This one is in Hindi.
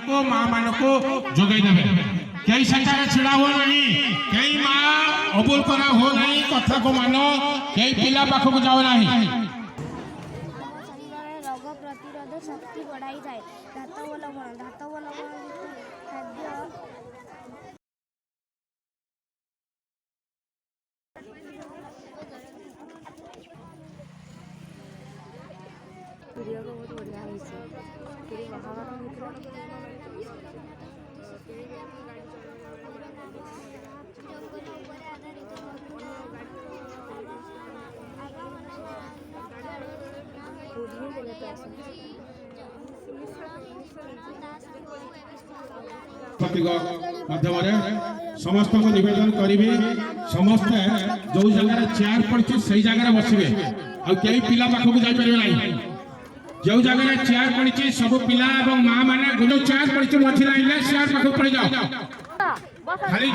को माँ मान को जोगे देवे कई सेठारे छिड़ा हो नहीं कई माँ अबुल करा हो नहीं कथा को मानो कई पिला पाख को जाओ नहीं रोग प्रतिरोधक शक्ति बढ़ाई जाए धातव लवण खाद्य वीडियो को बहुत बढ़िया माध्यम समस्त को निवेदन करी समस्त जो जगह चेयर पड़ी से जगह बसवे आ कई पिला पाखक जापर ना जो जगह चेयर पड़ी सब पिला माँ मैंने चेयर पड़ी मझी लाइन चेयर पाखक पड़ जाओ खाली